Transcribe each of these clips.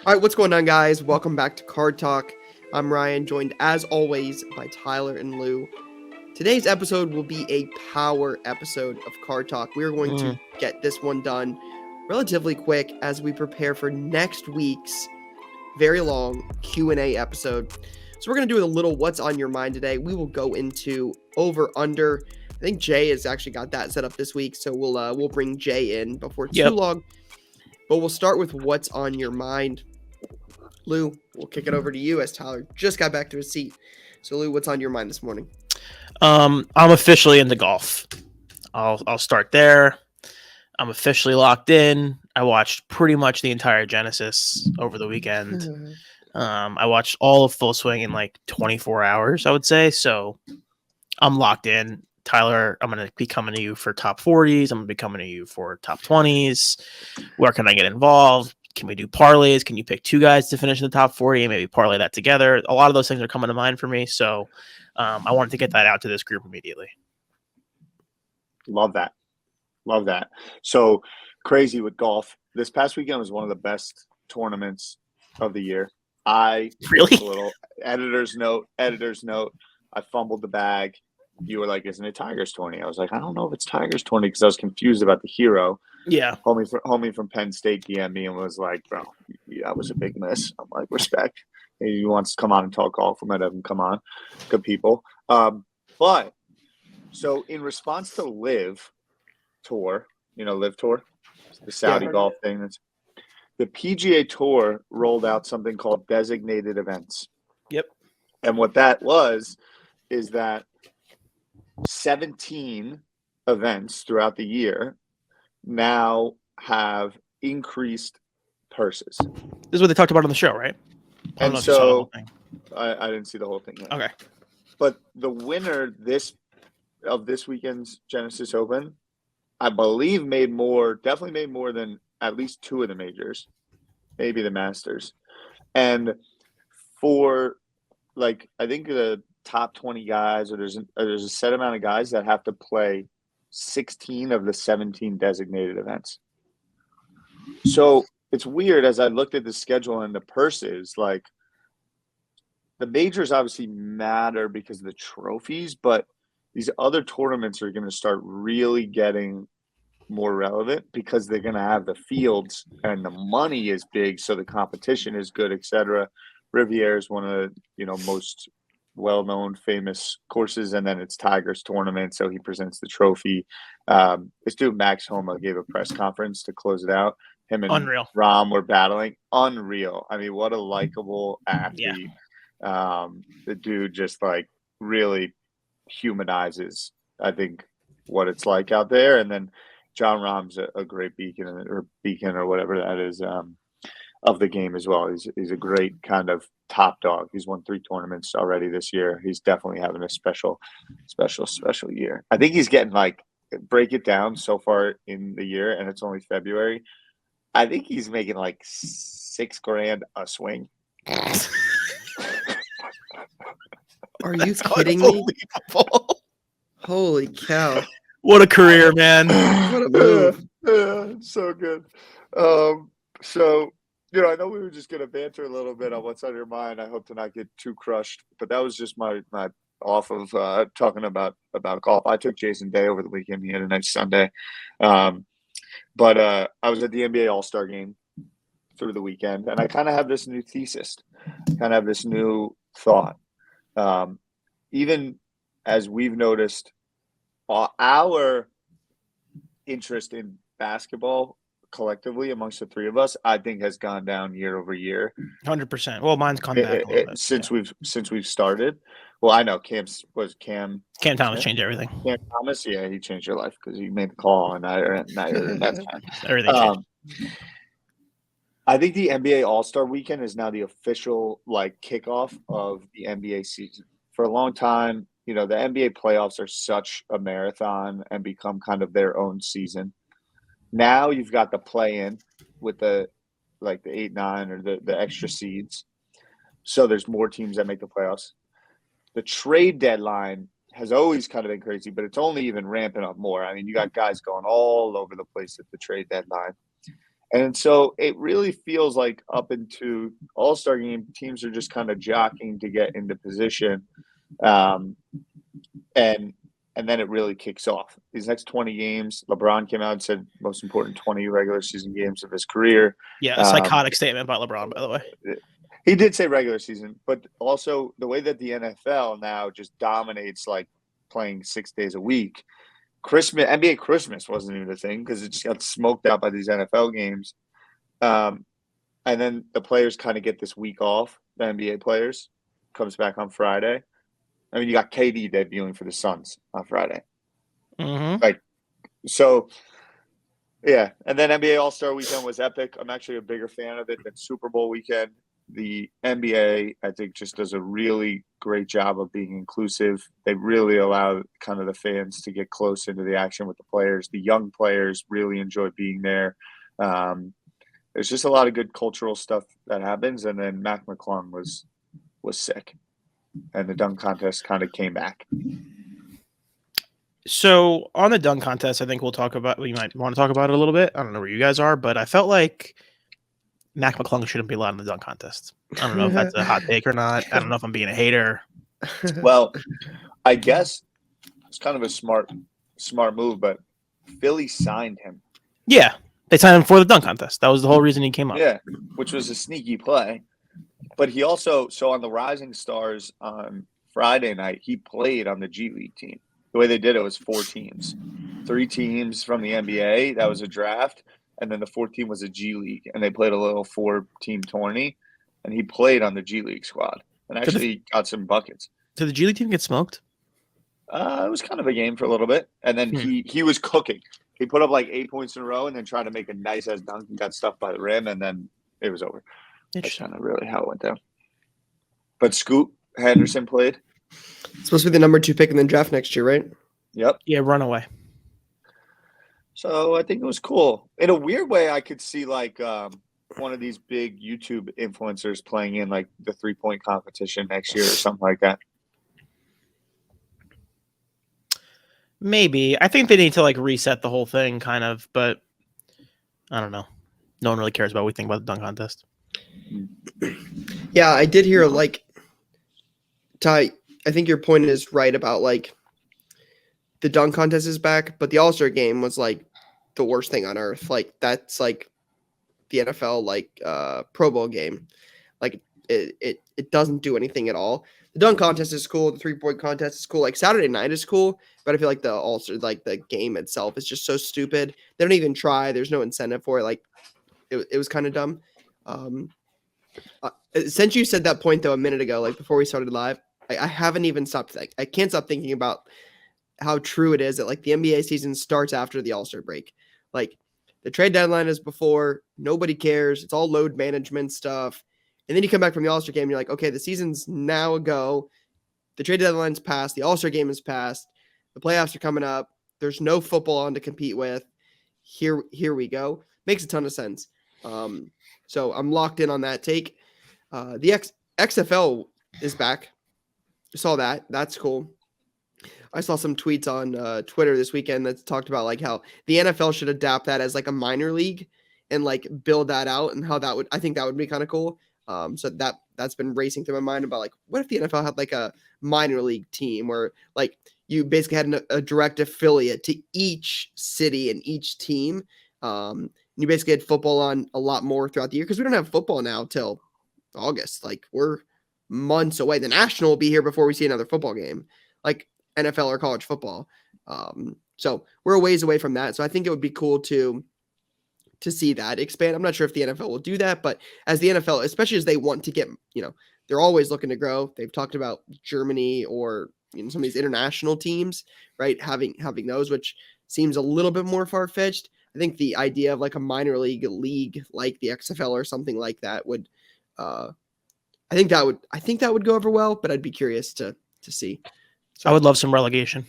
All right, what's going on, guys? Welcome back to Card Talk. I'm Ryan, joined as always by Tyler and Lou. Today's episode will be a power episode of Card Talk. We're going to get this one done relatively quick as we prepare for next week's very long Q&A episode. So we're going to do a little what's on your mind today. We will go into over under. I think Jay has actually got that set up this week, so we'll bring Jay in before too long. But we'll start with what's on your mind. Lou, we'll kick it over to you as Tyler just got back to his seat. So, Lou, what's on your mind this morning? I'm officially into golf. I'll start there. I'm officially locked in. I watched pretty much the entire Genesis over the weekend. I watched all of Full Swing in like 24 hours, I would say. So I'm locked in. Tyler, I'm going to be coming to you for top 40s. I'm going to be coming to you for top 20s. Where can I get involved? Can we do parlays? Can you pick two guys to finish in the top 40 and maybe parlay that together? A lot of those things are coming to mind for me. So I wanted to get that out to this group immediately. Love that. So crazy with golf. This past weekend was one of the best tournaments of the year. A little editor's note. I fumbled the bag. You were like, isn't it Tigers 20? I was like, I don't know if it's Tigers 20 because I was confused about the hero. Yeah. Homie from Penn State DM'd me and was like, bro, that was a big miss. I'm like, respect. He wants to come on and talk golf. We might have him come on. Good people. But so in response to Live Tour, Live Tour, the Saudi golf thing, the PGA Tour rolled out something called designated events. Yep. And what that is that 17 events throughout the year now have increased purses. This is what they talked about on the show, right? And so I didn't see the whole thing yet. Okay. But the winner of this weekend's Genesis Open, I believe definitely made more than at least two of the majors, maybe the Masters. And for I think the top 20 guys, or there's a set amount of guys that have to play 16 of the 17 designated events. So it's weird as I looked at the schedule and the purses, like the majors obviously matter because of the trophies, but these other tournaments are going to start really getting more relevant because they're going to have the fields and the money is big. So the competition is good, etc. Riviera is one of the, most well-known famous courses, and then it's Tigers tournament, so he presents the trophy. This dude Max Homa gave a press conference to close it out. Him and Unreal. Rom were battling. Unreal. I mean, what a likable athlete. Yeah. The dude just really humanizes, I think, what it's like out there. And then John Rahm's a great beacon or whatever that is of the game as well. He's a great kind of top dog. He's won 3 tournaments already this year. He's definitely having a special year. I think he's getting break it down so far in the year, and it's only February. I think he's making $6,000 a swing. Are you kidding me? Holy cow. What a career, man. What a move. So good. So I know we were just going to banter a little bit on what's on your mind. I hope to not get too crushed, but that was just my off of talking about golf. I took Jason Day over the weekend. He had a nice Sunday. But I was at the NBA All-Star game through the weekend, and I kind of have this new thesis, kind of have this new thought. Even as we've noticed, our interest in basketball collectively amongst the three of us, I think, has gone down year over year. 100%. Well, mine's come back a little bit since we've started. Well, I know Cam Thomas changed everything. Cam Thomas, yeah, he changed your life because he made the call, and now you're that's fine. Everything changed. I think the NBA All-Star Weekend is now the official kickoff of the NBA season. For a long time, the NBA playoffs are such a marathon and become kind of their own season. Now you've got the play-in with the 8-9 or the extra seeds. So there's more teams that make the playoffs. The trade deadline has always kind of been crazy, but it's only even ramping up more. I mean, you got guys going all over the place at the trade deadline. And so it really feels like up into All-Star game, teams are just kind of jockeying to get into position. And then it really kicks off. These next 20 games, LeBron came out and said most important 20 regular season games of his career. Yeah, a psychotic statement by LeBron, by the way. He did say regular season, but also the way that the NFL now just dominates, like playing 6 days a week. NBA Christmas wasn't even a thing because it just got smoked out by these NFL games. And then the players kind of get this week off. The NBA players comes back on Friday. I mean, you got KD debuting for the Suns on Friday. Mm-hmm. So, yeah. And then NBA All-Star Weekend was epic. I'm actually a bigger fan of it than Super Bowl weekend. The NBA, I think, just does a really great job of being inclusive. They really allow kind of the fans to get close into the action with the players. The young players really enjoy being there. There's just a lot of good cultural stuff that happens. And then McClung was sick. And the dunk contest kind of came back. So on the dunk contest, I think we might want to talk about it a little bit. I don't know where you guys are, but I felt like Mac McClung shouldn't be allowed in the dunk contest. I don't know if that's a hot take or not. I don't know if I'm being a hater. Well, I guess it's kind of a smart move, but Philly signed him. Yeah, they signed him for the dunk contest. That was the whole reason he came up. Yeah, which was a sneaky play. But he also, so on the Rising Stars on Friday night, he played on the G League team. The way they did it was 4 teams. 3 teams from the NBA. That was a draft. And then the 4th team was a G League. And they played a little 4-team tourney. And he played on the G League squad. And actually got some buckets. Did the G League team get smoked? It was kind of a game for a little bit. And then he was cooking. He put up like 8 points in a row and then tried to make a nice-ass dunk and got stuffed by the rim. And then it was over. That's kind of really how it went down. But Scoot Henderson played. It's supposed to be the number 2 pick in the draft next year, right? Yep. Yeah, runaway. So I think it was cool. In a weird way, I could see like one of these big YouTube influencers playing in like the 3-point competition next year or something like that. Maybe. I think they need to like reset the whole thing kind of, but I don't know. No one really cares about what we think about the dunk contest. Yeah, I did hear like Ty, I think your point is right about like the dunk contest is back, but the All-Star game was like the worst thing on earth. Like that's like the NFL like Pro Bowl game. Like it doesn't do anything at all. The dunk contest is cool, the 3-point contest is cool. Like Saturday night is cool, but I feel like the All-Star like the game itself is just so stupid. They don't even try. There's no incentive for it. Like it was kind of dumb. Since you said that point though a minute ago, like before we started live, I haven't even stopped. I can't stop thinking about how true it is that like the NBA season starts after the All-Star break. Like the trade deadline is before, nobody cares. It's all load management stuff. And then you come back from the All-Star game and you're like, okay, the season's now ago. The trade deadline's passed. The All-Star game is passed. The playoffs are coming up. There's no football on to compete with. Here we go. Makes a ton of sense. So I'm locked in on that take. The XFL is back. I saw that. That's cool. I saw some tweets on Twitter this weekend that talked about like how the NFL should adapt that as like a minor league and like build that out and how that would, I think that would be kind of cool. So that's been racing through my mind about like, what if the NFL had like a minor league team where like you basically had a direct affiliate to each city and each team. You basically had football on a lot more throughout the year because we don't have football now till August. Like we're months away. The National will be here before we see another football game, like NFL or college football. So we're a ways away from that. So I think it would be cool to see that expand. I'm not sure if the NFL will do that, but as the NFL, especially as they want to get, they're always looking to grow. They've talked about Germany or some of these international teams, right? Having those, which seems a little bit more far-fetched. I think the idea of like a minor league like the XFL or something like that would, I think that would go over well, but I'd be curious to see. So, I would love some relegation.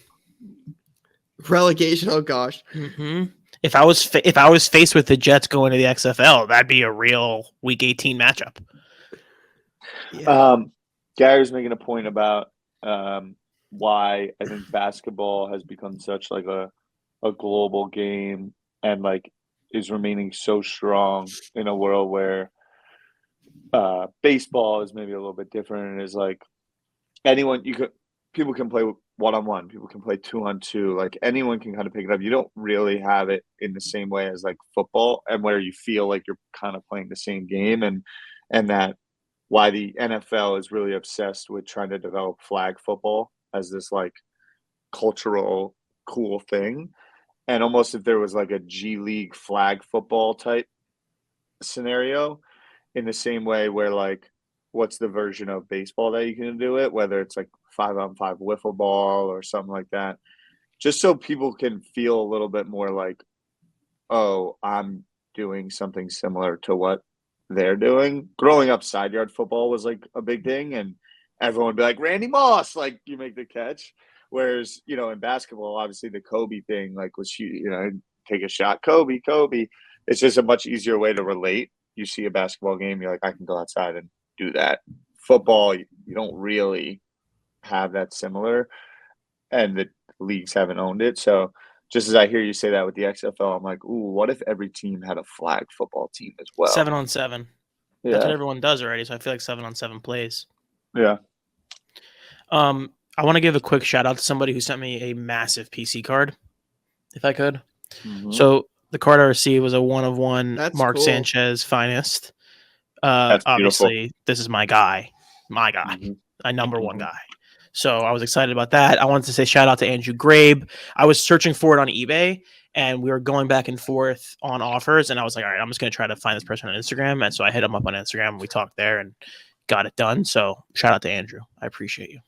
Relegation, oh gosh. Mm-hmm. If I was faced with the Jets going to the XFL, that'd be a real Week 18 matchup. Yeah. Gary's making a point about why I think basketball has become such like a global game, and like is remaining so strong in a world where baseball is maybe a little bit different and is like people can play 1-on-1, people can play 2-on-2, like anyone can kind of pick it up. You don't really have it in the same way as like football, and where you feel like you're kind of playing the same game, and that why the NFL is really obsessed with trying to develop flag football as this like cultural cool thing. And almost if there was like a G League flag football type scenario, in the same way where like what's the version of baseball that you can do it, whether it's like 5-on-5 wiffle ball or something like that, just so people can feel a little bit more like, oh, I'm doing something similar to what they're doing. Growing up, side yard football was like a big thing, and everyone would be like, Randy Moss, like you make the catch. Whereas, in basketball, obviously the Kobe thing, like was huge, take a shot, Kobe. It's just a much easier way to relate. You see a basketball game, you're like, I can go outside and do that. Football, you don't really have that similar, and the leagues haven't owned it. So just as I hear you say that with the XFL, I'm like, ooh, what if every team had a flag football team as well? 7-on-7. Yeah. That's what everyone does already. So I feel like 7-on-7 plays. Yeah. I want to give a quick shout out to somebody who sent me a massive PC card, if I could. Mm-hmm. So the card I received was a 1-of-1 That's Mark cool. Sanchez finest. That's obviously, this is my guy, Mm-hmm. my number one guy. So I was excited about that. I wanted to say shout out to Andrew Grabe. I was searching for it on eBay, and we were going back and forth on offers. And I was like, all right, I'm just going to try to find this person on Instagram. And so I hit him up on Instagram, and we talked there and got it done. So shout out to Andrew. I appreciate you.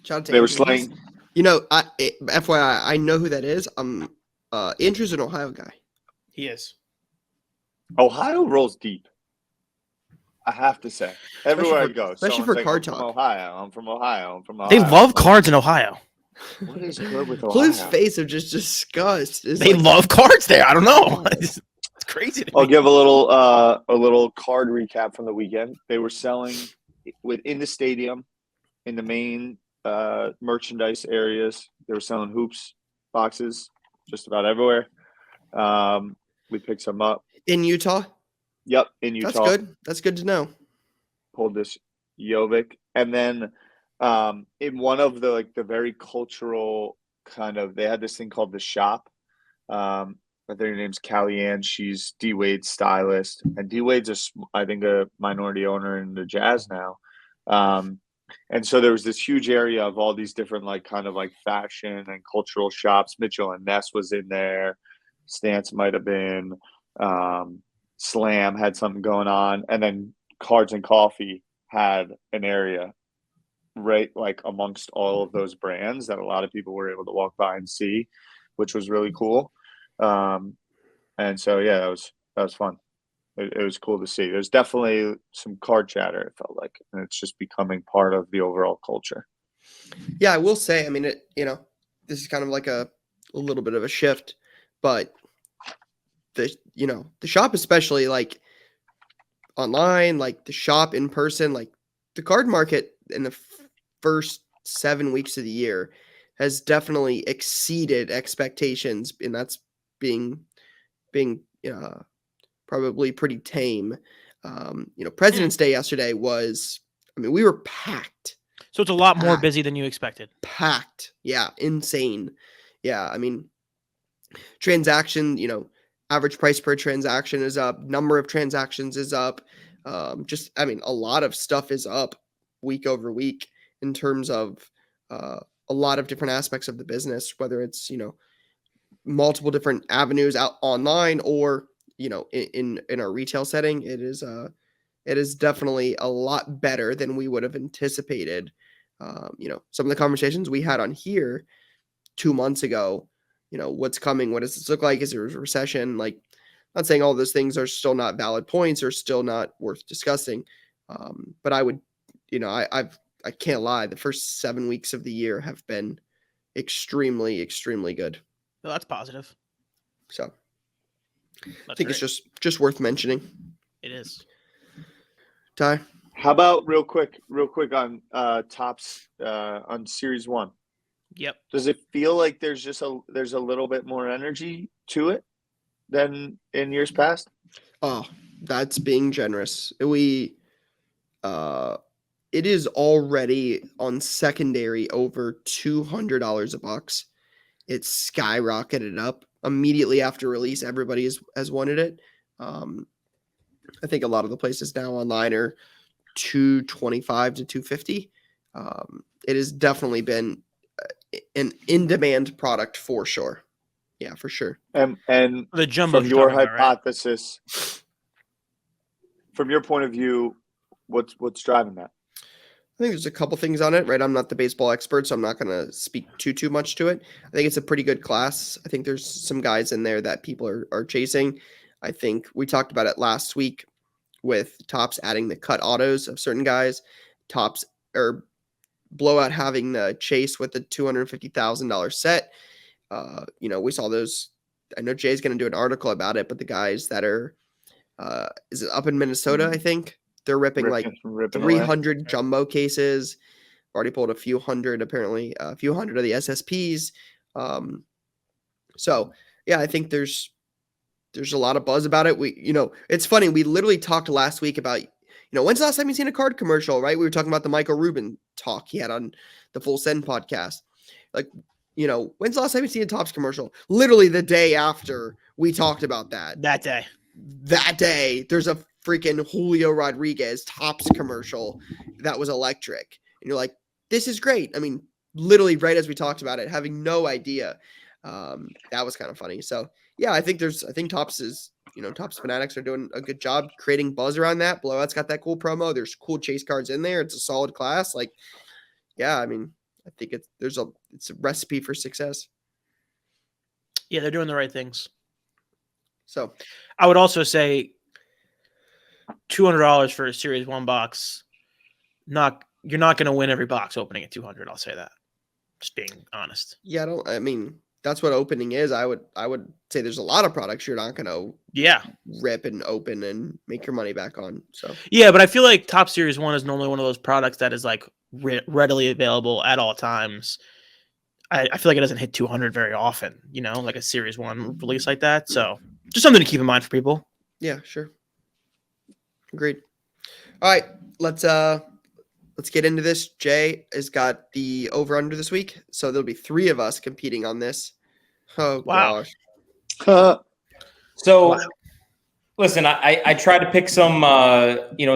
Shout out to They were Andrew. slaying. FYI, I know who that is. Andrew's an Ohio guy. He is. Ohio rolls deep. I have to say, everywhere I go, especially someone's for like, card I'm from talk. Ohio. I'm from Ohio. I'm from Ohio. They love cards in Ohio. What is good with Ohio? Blue's face of just disgust. They love cards there. I don't know. It's crazy to me. I'll give a little card recap from the weekend. They were selling within the stadium, in the main merchandise areas. They were selling hoops boxes just about everywhere. We picked some up in Utah. Yep, in Utah. That's good. That's good to know. Pulled this Jovic, and then in one of the very cultural kind of, they had this thing called the shop. I think her name's Kellyanne. She's D Wade's stylist, and D Wade's I think a minority owner in the Jazz now. And so there was this huge area of all these different kind of fashion and cultural shops. Mitchell and Ness was in there. Stance might have been. Slam had something going on, and then Cards and Coffee had an area right amongst all of those brands that a lot of people were able to walk by and see, which was really cool. And so yeah, that was fun. It was cool to see. There's definitely some card chatter, it felt like, and it's just becoming part of the overall culture. Yeah, I will say, I mean, this is kind of like a little bit of a shift, but the shop, especially online, the shop in person, the card market in the first 7 weeks of the year has definitely exceeded expectations, and that's being probably pretty tame. President's Day yesterday was, we were packed. So it's a lot more busy than you expected. Packed. Yeah. Insane. Yeah. Transaction, average price per transaction is up. Number of transactions is up. A lot of stuff is up week over week in terms of a lot of different aspects of the business, whether it's, multiple different avenues out online or, in our retail setting. It is definitely a lot better than we would have anticipated. Some of the conversations we had on here 2 months ago, what's coming, what does this look like? Is there a recession? Not saying all those things are still not valid points or still not worth discussing. But I would, I can't lie. The first 7 weeks of the year have been extremely, extremely good. Well, that's positive. So That's I think great. it's just worth mentioning. It is. Ty? How about real quick on tops on Series 1? Yep. Does it feel like there's a little bit more energy to it than in years past? Oh, that's being generous. It is already on secondary over $200 a box. It's skyrocketed up immediately after release. Everybody has wanted it. I think a lot of the places now online are $225 to $250. It has definitely been an in-demand product for sure. Yeah, for sure. And The jumbos from you're your talking about, right? hypothesis, from your point of view, what's driving that? I think there's a couple things on it, right? I'm not the baseball expert, so I'm not going to speak too much to it. I think it's a pretty good class. I think there's some guys in there that people are chasing. I think we talked about it last week with Topps adding the cut autos of certain guys. Topps or Blowout having the chase with the $250,000 set. We saw those. I know Jay's going to do an article about it, but the guys that are, is it up in Minnesota? I think they're ripping like ripping 300 away. jumbo cases. Already pulled a few hundred, apparently, a few hundred of the SSPs. So yeah, I think there's a lot of buzz about it. It's funny. We literally talked last week about, when's the last time you seen a card commercial, right? We were talking about the Michael Rubin talk he had on the Full Send podcast. Like, when's the last time you seen a Topps commercial? Literally the day after we talked about that. That day. There's a freaking Julio Rodriguez Topps commercial that was electric. And you're like, this is great. I mean, literally right as we talked about it, having no idea. That was kind of funny. So yeah, I think Topps Topps fanatics are doing a good job creating buzz around that. Blowout's got that cool promo. There's cool chase cards in there. It's a solid class. Like, yeah, I mean, I think it's a recipe for success. Yeah, they're doing the right things. So I would also say $200 for a Series 1 box. You're not going to win every box opening at $200. I'll say that. Just being honest. Yeah, that's what opening is. I would say there's a lot of products you're not going to rip and open and make your money back on. So yeah, but I feel like Top Series 1 is normally one of those products that is like readily available at all times. I feel like it doesn't hit 200 very often, like a Series 1 release like that. So just something to keep in mind for people. Yeah, sure. Agreed. All right, let's get into this. Jay has got the over-under this week, so there'll be 3 of us competing on this. Oh, wow. Gosh. So, listen, I tried to pick some,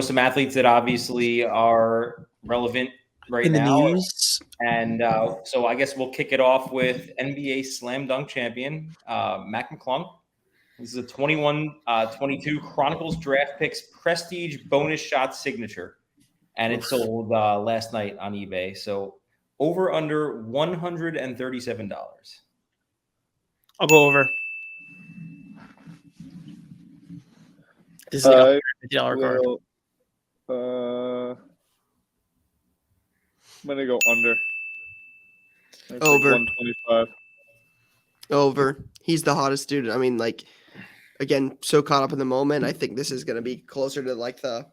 some athletes that obviously are relevant right in the now. News. And so I guess we'll kick it off with NBA Slam Dunk champion, McClung. This is a 21-22 Chronicles Draft Picks Prestige Bonus Shot Signature. And it sold last night on eBay. So over under $137. I'll go over. This is like a $50 card. I'm gonna go under. Over. 125. Over. He's the hottest dude. I mean, like, again, so caught up in the moment. I think this is going to be closer to like the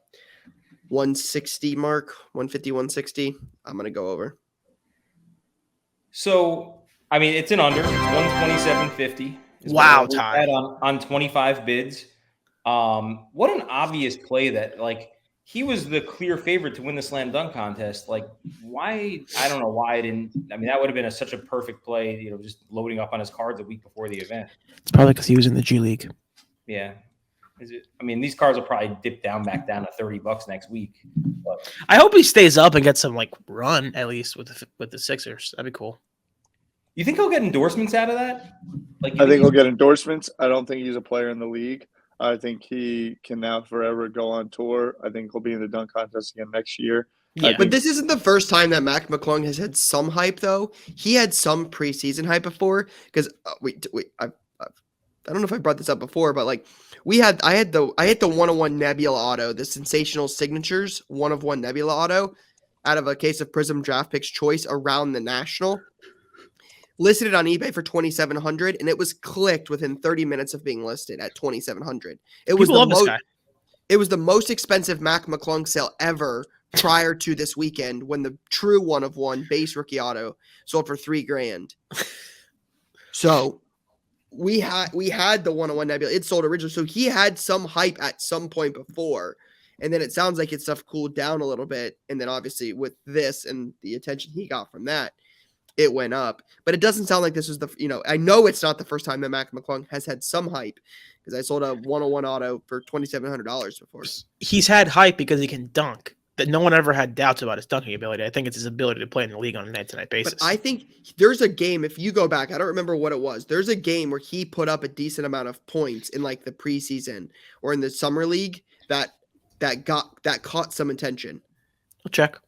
160 mark, 150, 160. I'm going to go over. So, I mean, it's an under. It's 127.50. Wow, Ty. On 25 bids. What an obvious play that, like, he was the clear favorite to win the slam dunk contest. Like, why? I don't know why I didn't. I mean, that would have been such a perfect play, just loading up on his cards a week before the event. It's probably because he was in the G League. Yeah. These cards will probably dip back down to $30 next week. But I hope he stays up and gets some like run at least with the Sixers. That'd be cool. You think he'll get endorsements out of that? I think he'll get endorsements. I don't think he's a player in the league. I think he can now forever go on tour. I think he'll be in the dunk contest again next year. Yeah. But this isn't the first time that McClung has had some hype, though. He had some preseason hype before because I don't know if I brought this up before, but like I had the 101 Nebula auto, the sensational signatures 1/1 Nebula auto out of a case of Prism Draft Picks Choice around the National. Listed it on eBay for $2,700, and it was clicked within 30 minutes of being listed at $2,700. It was the most expensive McClung sale ever prior to this weekend when the true 1 of 1 base rookie auto sold for $3,000. So we had the 1/1 Nebula. It sold originally, so he had some hype at some point before, and then it sounds like his stuff cooled down a little bit, and then obviously with this and the attention he got from that, it went up. But it doesn't sound like this was I know it's not the first time that Mac McClung has had some hype, because I sold a 1/1 auto for $2,700 before. He's had hype because he can dunk. That no one ever had doubts about his dunking ability. I think it's his ability to play in the league on a night-to-night basis. But I think there's a game, if you go back, I don't remember what it was. There's a game where he put up a decent amount of points in like the preseason or in the summer league that caught some attention. I'll check.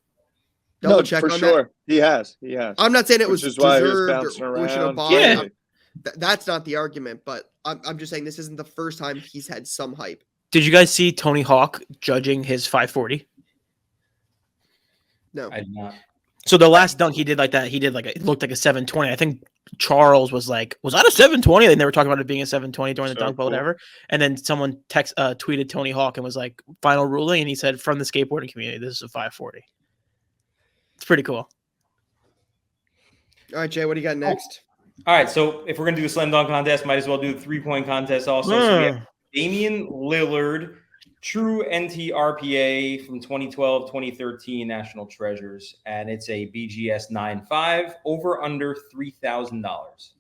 Double check for on sure. that. He has. I'm not saying it was Which is why he was deserved bouncing or we should have around. bought Yeah. it. That's not the argument, but I'm just saying this isn't the first time he's had some hype. Did you guys see Tony Hawk judging his 540? No. I did not. So the last dunk he did like that, it looked like a 720. I think Charles was like, was that a 720? And they were talking about it being a 720 during the So dunk, but cool. whatever. And then someone tweeted Tony Hawk and was like, final ruling. And he said, from the skateboarding community, this is a 540. It's pretty cool. All right, Jay, what do you got next? All right, so if we're going to do a slam dunk contest, might as well do the 3-point contest also. So we have Damian Lillard, true NTRPA from 2012-2013 National Treasures, and it's a BGS 9.5 over under $3,000.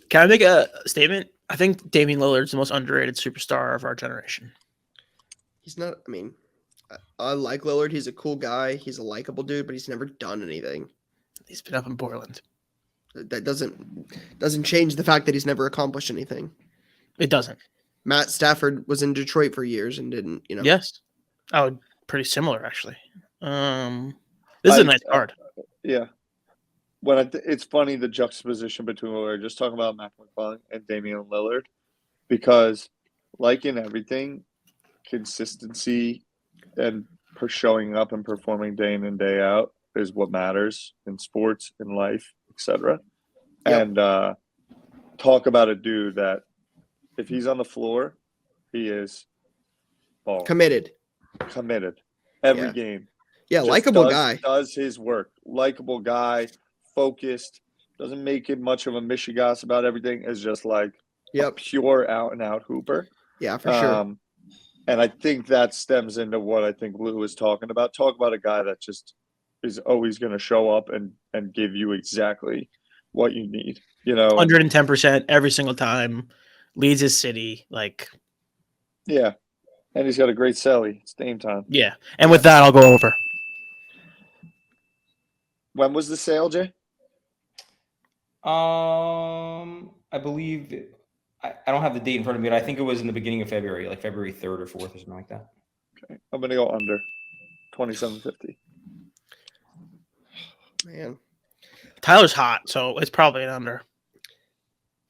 Can I make a statement? I think Damian Lillard's the most underrated superstar of our generation. He's not, I like Lillard. He's a cool guy. He's a likable dude, but he's never done anything. He's been up in Portland. That doesn't change the fact that he's never accomplished anything. It doesn't. Matt Stafford was in Detroit for years and didn't, Yes. Oh, pretty similar actually. This is a nice card. Yeah. It's funny the juxtaposition between what we were just talking about Mac McClung and Damian Lillard, because like in everything, consistency and showing up and performing day in and day out is what matters in sports, in life, etc. Yep. And talk about a dude that if he's on the floor, he is balling. committed. Every Yeah. game. Yeah, Just likable guy. Does his work. Likable guy, focused, doesn't make it much of a mishigas about everything, is just like a pure out and out hooper. Yeah, for sure. And I think that stems into what I think Lou was talking about. Talk about a guy that just is always going to show up and give you exactly what you need. 110% every single time. Leads his city. Yeah. And he's got a great celly. It's Dame time. Yeah. And with that, I'll go over. When was the sale, Jay? I believe I don't have the date in front of me, but I think it was in the beginning of February, like February 3rd or 4th or something like that. Okay. I'm going to go under $2,750. Man. Tyler's hot, so it's probably an under.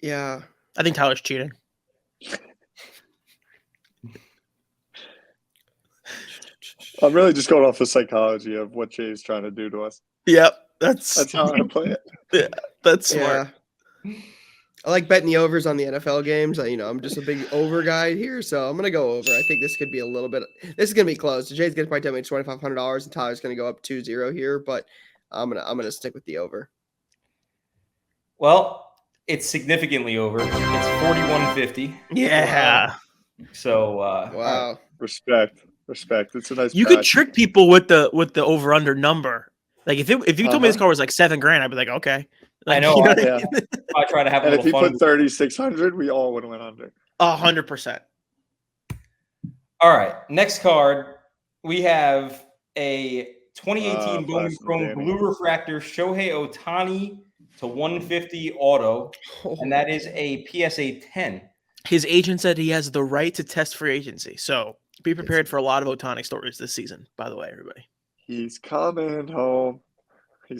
Yeah. I think Tyler's cheating. I'm really just going off the psychology of what Jay's trying to do to us. Yep. That's how I play it. Yeah, that's smart. Yeah. I like betting the overs on the NFL games. I'm just a big over guy here, so I'm gonna go over. I think this could be a little bit. This is gonna be close. Jay's gonna probably tell me $2,500, and Tyler's gonna go up 2-0 here, but I'm gonna stick with the over. Well, it's significantly over. It's 41.50. Yeah. So Wow. Respect. It's a nice. You could trick people with the over under number. Like if you told me this car was like $7,000, I'd be like, okay. I know. Yeah. I try to have a And if little he fun. put 3,600, we all would have went under. 100%. All right, next card we have a 2018 Bowman Classic Chrome Danny. Blue Refractor Shohei Ohtani to 150 auto, and that is a PSA 10. His agent said he has the right to test free agency, so be prepared for a lot of Ohtani stories this season. By the way, everybody. He's coming home. You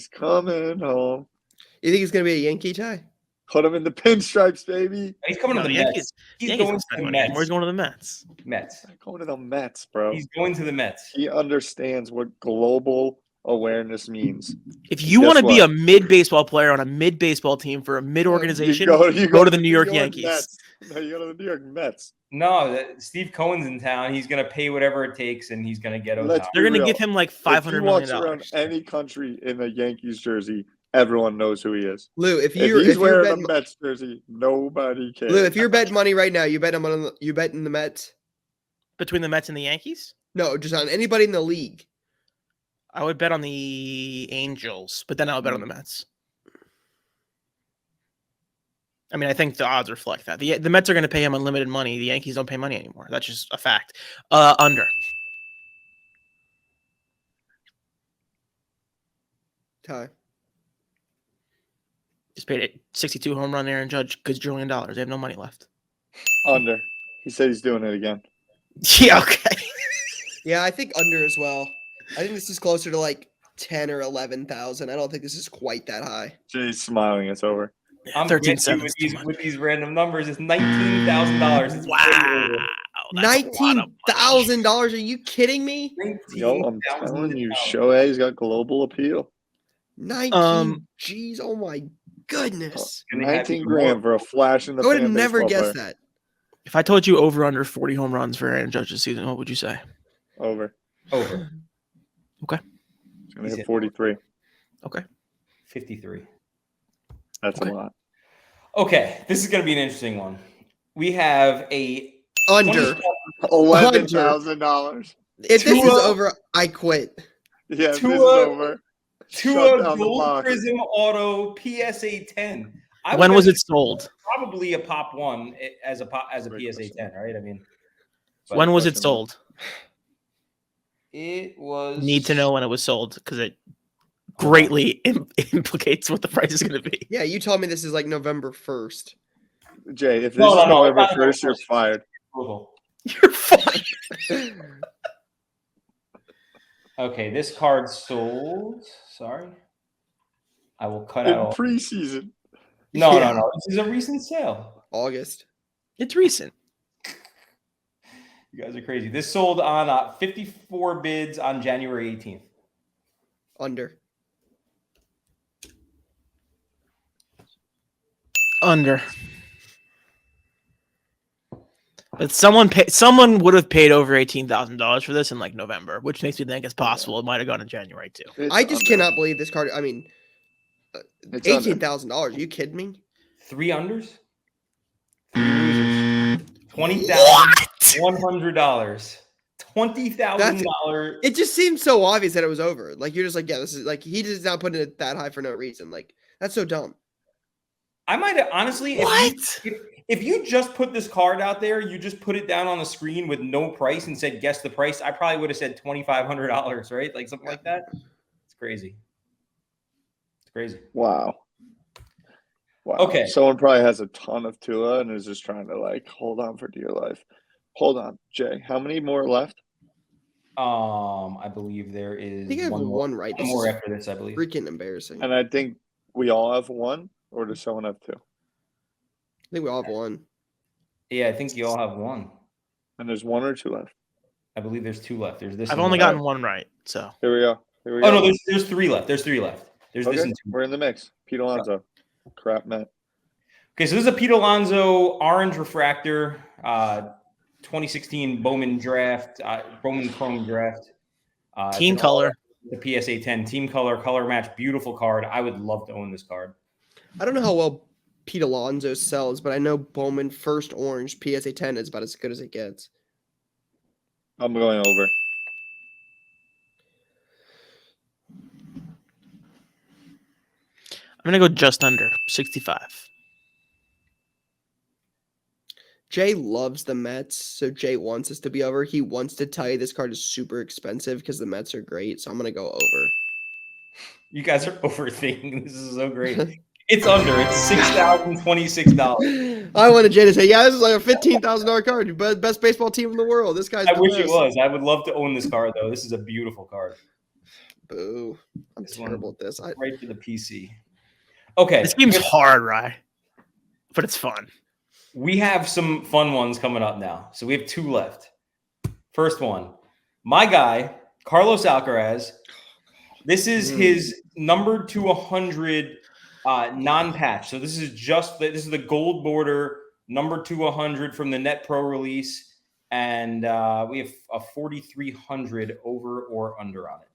think he's gonna be a Yankee tie? Put him in the pinstripes, baby. He's coming No, to the the Mets. He's Yankees going don't to spend the money anymore. Mets. He's going to the Mets. Mets. Going to the Mets, bro. He's going to the Mets. He understands what global awareness means. If you Guess want to be a what? mid-baseball player on a mid-baseball team for a mid-organization, You go to the New York Yankees. Mets. No, you go to the New York Mets. No, Steve Cohen's in town. He's going to pay whatever it takes, and he's going to get Let's Otani. They're going to real. give him like If he $500 walks million. around any country in a Yankees jersey, everyone knows who he is. Lou, if If he's you're wearing betting, a Mets jersey, nobody cares. Lou, if you're betting money right now, you betting the Mets? Between the Mets and the Yankees? No, just on anybody in the league. I would bet on the Angels, but then I would bet on the Mets. I mean, I think the odds reflect that. The Mets are going to pay him unlimited money. The Yankees don't pay money anymore. That's just a fact. Under. Ty. Just paid it 62 home run Aaron Judge, gazillion dollars. They have no money left. Under. He said he's doing it again. Yeah, okay. Yeah, I think under as well. I think this is closer to like 10 or 11,000. I don't think this is quite that high. Jay's smiling. It's over. I'm 13-7 with these random numbers. It's $19,000. Wow. $19,000? Are you kidding me? Yo, I'm telling you, Shohei's got global appeal. 19 G's. Oh my goodness. 19 grand for a flash in the I would have pan never baseball guessed player. that. If I told you over under 40 home runs for Aaron Judge this season, what would you say? Over. Okay. He's going to hit 43. Okay. 53. That's Okay. a lot. Okay, this is going to be an interesting one. We have a Under. $11,000. If this is over, I quit. Yeah, this is Tua- over. Shut Tua down the Gold market. Prism Auto PSA 10. When was it sold? Probably a Pop 1 as a Great PSA question. 10, right? I mean, but When was it question sold? it was Need to know when it was sold because it greatly implicates what the price is going to be. Yeah, you told me this is like November 1st. Jay, if this No, is no, November it's not 1st, you're November 1st. fired. Approval. You're fine. Okay, this card sold. Sorry. I will cut In out. preseason. No. This is a recent sale. August. It's recent. You guys are crazy. This sold on 54 bids on January 18th. Under. Under. But someone would have paid over $18,000 for this in like November, which makes me think it's possible it might have gone in January too. It's I just under. cannot believe this card. I mean, It's under. $18,000. Are you kidding me? 3 unders, 3 losers, $20,100, $20,000. It just seems so obvious that it was over. Like you're just like, yeah, this is like he just not putting it that high for no reason. Like that's so dumb. I might have honestly. If you just put this card out there, you just put it down on the screen with no price and said guess the price, I probably would have said $2,500, right? Like something like that. It's crazy. It's crazy. Wow. Okay. Someone probably has a ton of Tua and is just trying to like hold on for dear life. Hold on, Jay. How many more left? I believe there I is think I have one right. one This more is after this, I believe. freaking embarrassing. I And I think we all have one, or does someone have two? think we all have one. Yeah, I think you all have one. And there's one or two left. I believe there's 2 left. There's this. I've and only one. gotten one right, so Here we go. Oh no, there's 3 left. There's 3 left. There's this Okay, and 2. we're in the mix. Pete Alonso. Crap, Matt. Okay, so this is a Pete Alonso orange refractor, 2016 Bowman draft, Bowman Chrome draft. team it's an all- color. The PSA 10 team color match, beautiful card. I would love to own this card. I don't know how well Pete Alonso sells, but I know Bowman first orange PSA 10 is about as good as it gets. I'm going over. I'm gonna go just under 65. Jay loves the Mets, so Jay wants this to be over. He wants to tell you this card is super expensive because the Mets are great, so I'm gonna go over. You guys are overthinking. This is so great. It's under. It's $6,026. I wanted Jay to say, yeah, this is like a $15,000 card. Best baseball team in the world. This guy's I the wish it best. was. I would love to own this card though. This is a beautiful card. Boo. I'm This one- terrible at this. Right to the PC. Okay. This game's hard, right? But it's fun. We have some fun ones coming up now. So we have 2 left. First one, my guy, Carlos Alcaraz, This is his numbered to 100 non-patch. So this is the gold border numbered to 100 from the Net Pro release, and we have a 4,300 over or under on it.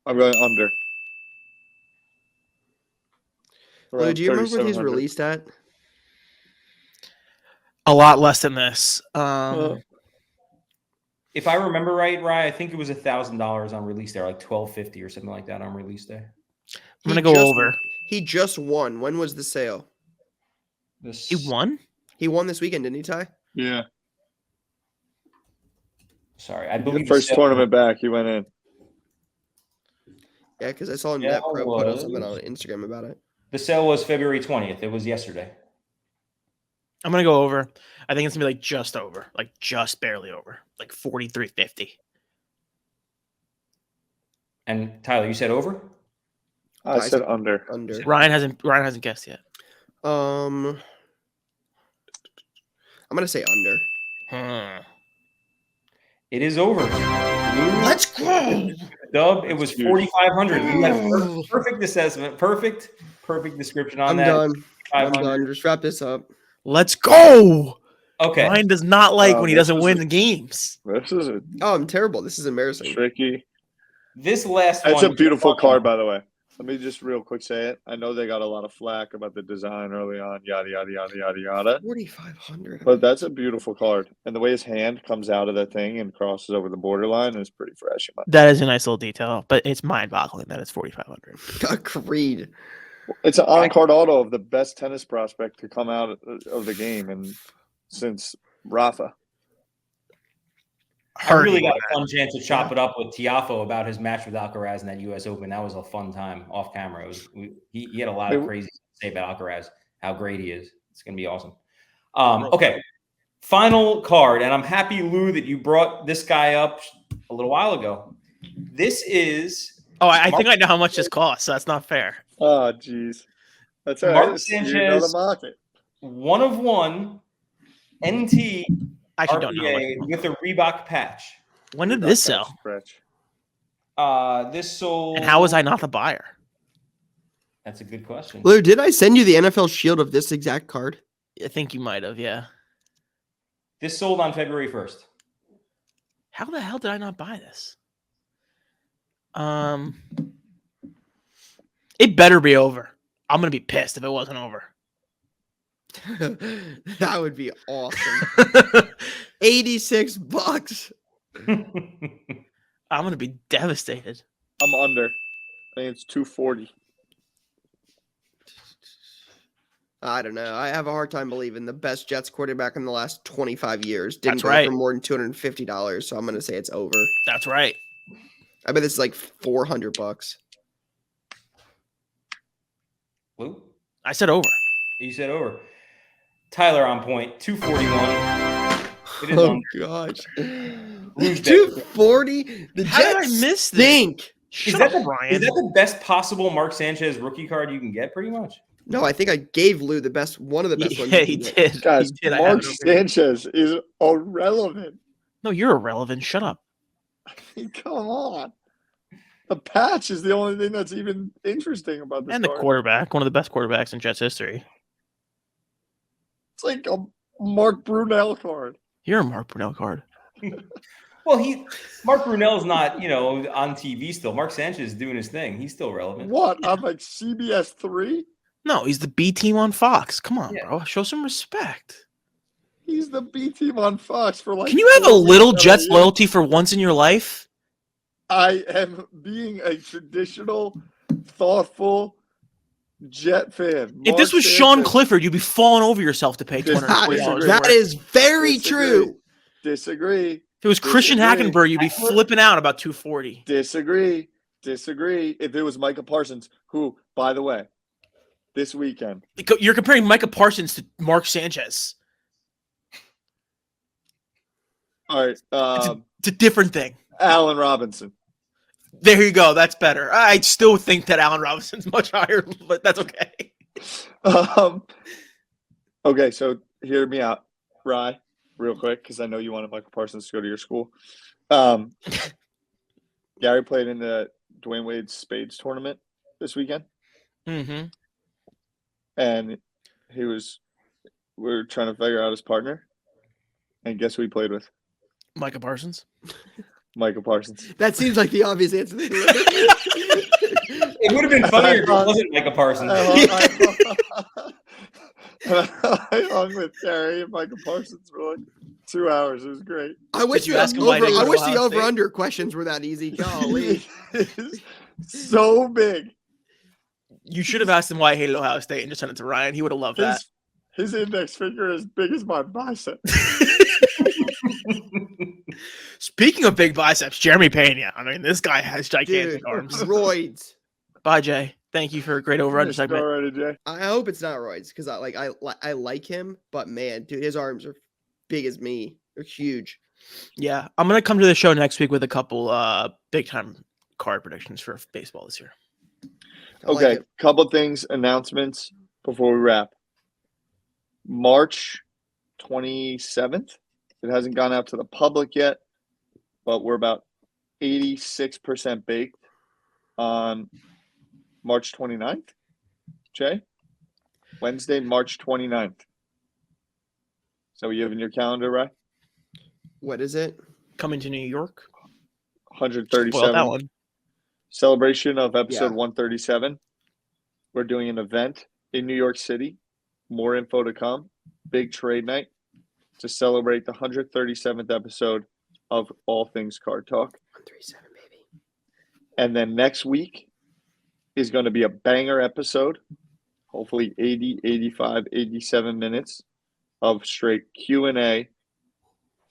I'm going under. Lou, do you remember what he's 3,700. released at? A lot less than this. If I remember right, Rye, I think it was $1,000 on release day, like $1,250 or something like that on release day. I'm gonna go over. He just won. When was the sale? He won? He won this weekend, didn't he, Ty? Yeah. Sorry, I believe The first tournament back, he went in. Yeah, because I saw Yeah, Net Pro put was. something on Instagram about it. The sale was February 20th. It was yesterday. I'm gonna go over. I think it's gonna be like just over, like just barely over, like 43.50. And Tyler, you said over? I said under. Under. Ryan hasn't guessed yet. I'm gonna say under. It is over. Let's go. Dub, it was 4,500. Perfect assessment. Perfect description on I'm that. done. I'm 500. done. Just wrap this up. Let's go. Okay. Ryan does not like when he this doesn't is win the games. This is a Oh, I'm terrible. This is embarrassing. tricky. This last That's one. a beautiful card, by the way. Let me just real quick say it. I know they got a lot of flack about the design early on, yada, yada, yada, yada, yada. 4,500. But that's a beautiful card. And the way his hand comes out of that thing and crosses over the borderline is pretty fresh. That is a nice little detail, but it's mind-boggling that it's 4,500. Agreed. It's an on-card auto of the best tennis prospect to come out of the game and since Rafa. I really got a fun chance to chop it up with Tiafoe about his match with Alcaraz in that U.S. Open. That was a fun time off camera. He had a lot of crazy to say about Alcaraz, how great he is. It's going to be awesome. Okay, final card, and I'm happy, Lou, that you brought this guy up a little while ago. This is... Oh, I think I know how much this costs, so that's not fair. Oh, jeez. That's all Mark right. Sanchez, You know the market. 1 of 1, NT, I actually don't know. RPA with a Reebok patch. When did this sell? This sold... And how was I not the buyer? That's a good question. Lou, did I send you the NFL Shield of this exact card? I think you might have, yeah. This sold on February 1st. How the hell did I not buy this? It better be over. I'm gonna be pissed if it wasn't over. That would be awesome. $86. I'm gonna be devastated. I'm under. I think it's 240. I don't know. I have a hard time believing the best Jets quarterback in the last 25 years didn't That's go right. for more than $250. So I'm going to say it's over. That's right. I bet this is like $400. Lou? I said over. You said over. Tyler on point. 241. It is Oh under. gosh. Lou's 240. The How did I Jets miss this? stink. Is that the best possible Mark Sanchez rookie card you can get, pretty much? No, I think I gave Lou one of the best ones. Yeah, you he can get. did. Guys, He did. I Mark have it over here. Sanchez is irrelevant. No, you're irrelevant. Shut up. Come on. The patch is the only thing that's even interesting about this And the card. quarterback, one of the best quarterbacks in Jets history. It's like a Mark Brunell card. You're a Mark Brunell card. Well, Mark Brunell's not, on TV still. Mark Sanchez is doing his thing. He's still relevant. What? On like CBS 3? No, he's the B team on Fox. Come on, Yeah. bro. Show some respect. He's the B team on Fox for like. Can you have a 4 little years. Jets loyalty for once in your life? I am being a traditional, thoughtful Jet fan. If this was Sean Clifford, you'd be falling over yourself to pay $240. That is very true. Disagree. If it was Christian Disagree. Hackenberg, you'd be flipping out about $240. Disagree. If it was Micah Parsons, who, by the way, this weekend. You're comparing Micah Parsons to Mark Sanchez. All right. It's a different thing. Allen Robinson. There you go. That's better. I still think that Allen Robinson's much higher, but that's okay. Okay, so hear me out, Rye, real quick, because I know you wanted Michael Parsons to go to your school. Gary played in the Dwayne Wade's Spades tournament this weekend, Mm-hmm. and we were trying to figure out his partner, and guess who he played with? Micah Parsons. Michael Parsons. That seems like the obvious answer. It would have been funnier if it wasn't Micah Parsons. I hung with Gary and Michael Parsons for like 2 hours. It was great. I wish Did you ask him why over. he didn't I go wish to the Ohio State? over/under questions were that easy. Golly. So big. You should have asked him why he hated Ohio State and just sent it to Ryan. He would have loved that. His index finger is big as my bicep. Speaking of big biceps, Jeremy Pena. I mean, this guy has gigantic Dude, arms. roids. Bye, Jay. Thank you for a great over/under segment. Already, Jay. I hope it's not roids because I like him, but man, dude, his arms are big as me. They're huge. Yeah, I'm gonna come to the show next week with a couple big time card predictions for baseball this year. I like Okay, it. couple things, announcements before we wrap. March 27th. It hasn't gone out to the public yet, but we're about 86% baked on March 29th. Jay? Wednesday, March 29th. So you have in your calendar, right? What is it? Coming to New York. 137. Spoiled that one. Celebration of episode Yeah. 137. We're doing an event in New York City. More info to come. Big trade night to celebrate the 137th episode of All Things Card Talk. 137, baby. And then next week is going to be a banger episode. Hopefully 80, 85, 87 minutes of straight Q&A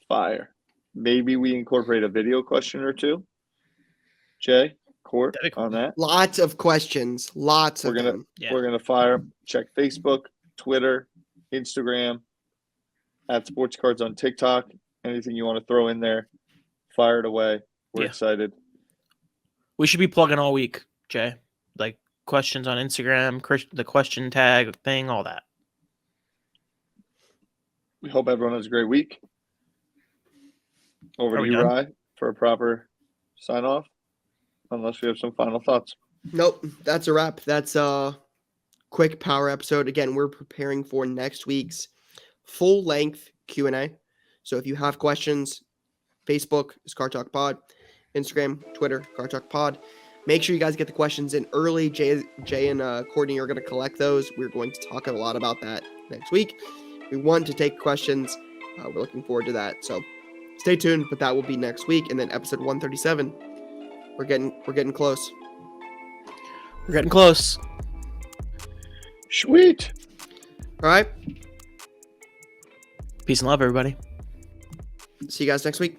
fire. Maybe we incorporate a video question or two. Jay, Court, That'd be cool. on that. Lots of questions. Lots of them. Yeah. We're gonna fire. Check Facebook, Twitter, Instagram, at Sports Cards on TikTok. Anything you want to throw in there, fire it away. We're Yeah. excited. We should be plugging all week, Jay. Like questions on Instagram, the question tag thing, all that. We hope everyone has a great week. Over Are to we you, done? Rye, for a proper sign off. Unless we have some final thoughts. Nope, that's a wrap. That's a quick power episode. Again, we're preparing for next week's full-length Q&A. So if you have questions, Facebook is Card Talk Pod, Instagram, Twitter, Card Talk Pod. Make sure you guys get the questions in early. Jay and Courtney are going to collect those. We're going to talk a lot about that next week. We want to take questions. We're looking forward to that. So stay tuned, but that will be next week. And then episode 137. We're getting close. We're getting close. Sweet. All right. Peace and love, everybody. See you guys next week.